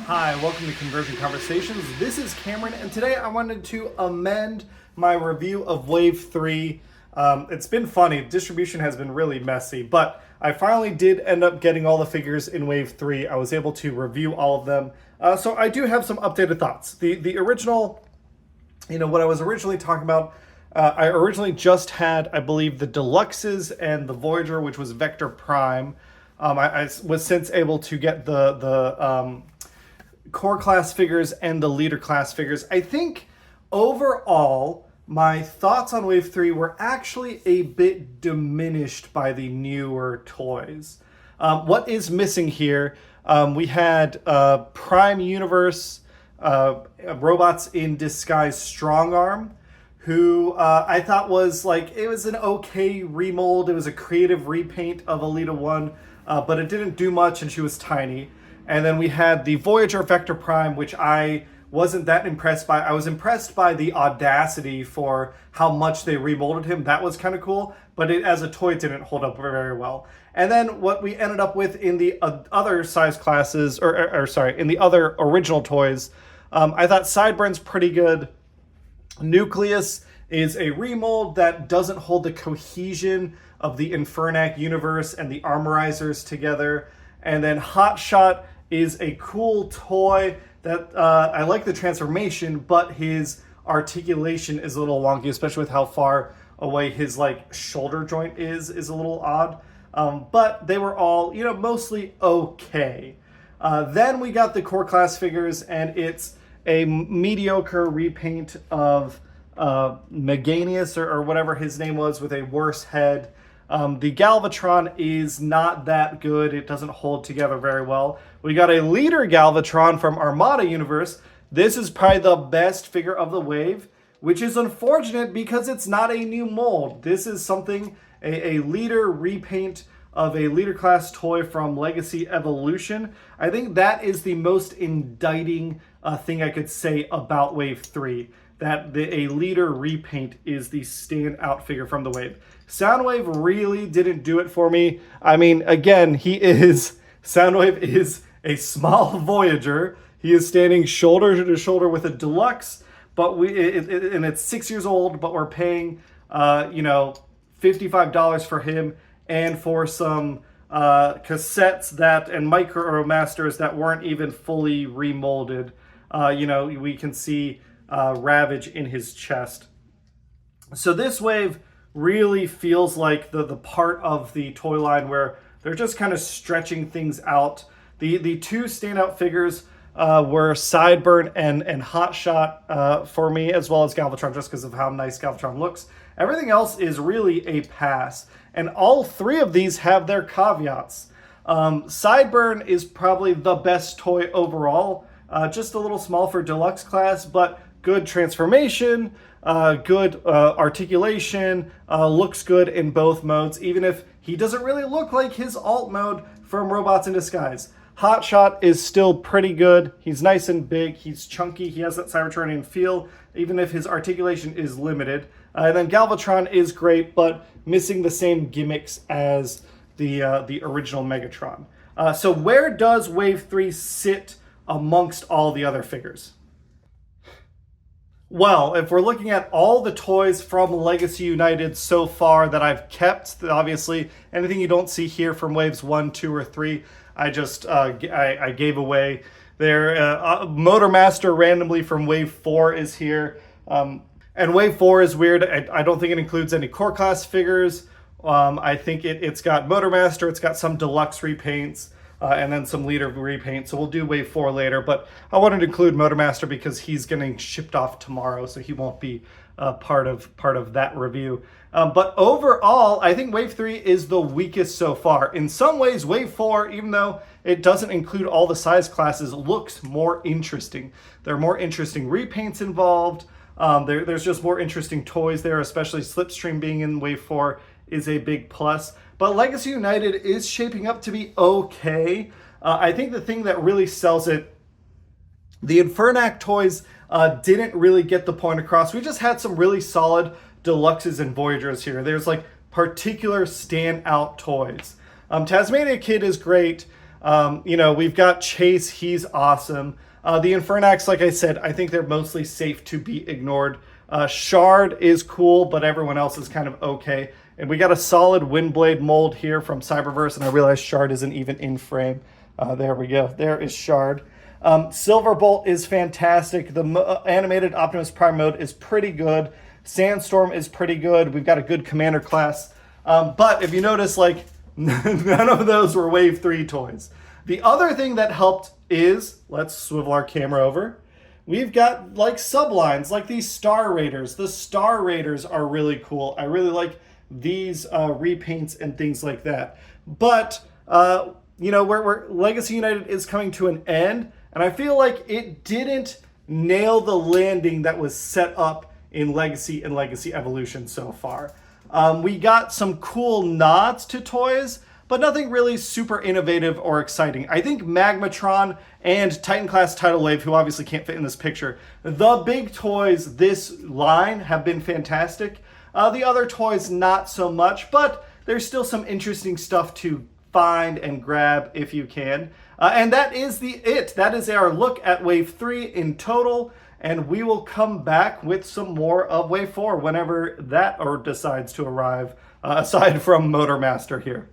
Hi, welcome to Conversion Conversations. This is Cameron, and today I wanted to amend my review of Wave 3. It's been funny, distribution has been really messy, but I finally did end up getting all the figures in Wave 3. I was able to review all of them. So I do have some updated thoughts. The original, what I was originally talking about, I originally just had, I believe, the Deluxes and the Voyager, which was Vector Prime. I was since able to get the core class figures and the leader class figures. I think overall, my thoughts on Wave 3 were actually a bit diminished by the newer toys. What is missing here? We had Prime Universe robots in disguise Strongarm, who I thought was it was an okay remold. It was a creative repaint of Elita 1, but it didn't do much and she was tiny. And then we had the Voyager Vector Prime, which I wasn't that impressed by. I was impressed by the audacity for how much they remolded him. That was kind of cool, but as a toy, it didn't hold up very well. And then what we ended up with in the other size classes, in the other original toys, I thought Sideburns pretty good. Nucleous is a remold that doesn't hold the cohesion of the Infernac universe and the Armorizers together. And then Hotshot is a cool toy that I like the transformation, but his articulation is a little wonky, especially with how far away his shoulder joint is a little odd. But they were all, mostly okay. Then we got the core class figures, and it's a mediocre repaint of Meganius or whatever his name was with a worse head. The Galvatron is not that good. It doesn't hold together very well. We got a leader Galvatron from Armada Universe. This is probably the best figure of the wave, which is unfortunate because it's not a new mold. This is something, a leader repaint of a leader class toy from Legacy Evolution. I think that is the most indicting thing I could say about Wave 3. That a leader repaint is the standout figure from the wave. Soundwave really didn't do it for me. I mean, again, Soundwave is a small Voyager. He is standing shoulder to shoulder with a Deluxe, but and it's 6 years old, but we're paying, $55 for him and for some cassettes and MicroMasters that weren't even fully remolded. We can see Ravage in his chest. So this wave really feels like the part of the toy line where they're just kind of stretching things out. The two standout figures were Sideburn and Hotshot for me, as well as Galvatron, just because of how nice Galvatron looks. Everything else is really a pass, and all three of these have their caveats. Sideburn is probably the best toy overall, just a little small for deluxe class, but good transformation, good articulation, looks good in both modes, even if he doesn't really look like his alt mode from Robots in Disguise. Hotshot is still pretty good. He's nice and big. He's chunky. He has that Cybertronian feel, even if his articulation is limited. And then Galvatron is great, but missing the same gimmicks as the original Megatron. So where does Wave 3 sit amongst all the other figures? Well, if we're looking at all the toys from Legacy United so far that I've kept, obviously anything you don't see here from Waves 1, 2, or 3, I just I gave away. There, Motormaster randomly from Wave 4 is here. And Wave 4 is weird. I don't think it includes any core class figures. I think it's got Motormaster, it's got some deluxe repaints, and then some leader repaint. So we'll do Wave 4 later, but I wanted to include Motormaster because he's getting shipped off tomorrow, so he won't be part of that review. But overall, I think Wave 3 is the weakest so far. In some ways, Wave 4, even though it doesn't include all the size classes, looks more interesting. There are more interesting repaints involved. There's just more interesting toys there, especially Slipstream being in Wave 4 is a big plus. But Legacy United is shaping up to be okay. I think the thing that really sells it, the Infernac toys didn't really get the point across. We just had some really solid Deluxes and Voyagers here. There's particular standout toys. Tasmania Kid is great. You know, we've got Chase. He's awesome. The Infernacs, like I said, I think they're mostly safe to be ignored. Shard is cool, but everyone else is kind of okay. And we got a solid Windblade mold here from Cyberverse, and I realize Shard isn't even in frame. There we go. There is Shard. Silverbolt is fantastic. The animated Optimus Prime mode is pretty good. Sandstorm is pretty good. We've got a good commander class. But if you notice, like, none of those were Wave 3 toys. The other thing that helped is, let's swivel our camera over. We've got, like, sublines, like these Star Raiders. The Star Raiders are really cool. I really like these repaints and things like that. But, you know, where Legacy United is coming to an end, and I feel like it didn't nail the landing that was set up in Legacy and Legacy Evolution so far. We got some cool nods to toys, but nothing really super innovative or exciting. I think Magmatron and Titan Class Tidal Wave, who obviously can't fit in this picture, the big toys this line have been fantastic. The other toys, not so much, but there's still some interesting stuff to find and grab if you can. And that is it. That is our look at Wave 3 in total. And we will come back with some more of Wave 4 whenever that decides to arrive, aside from Motormaster here.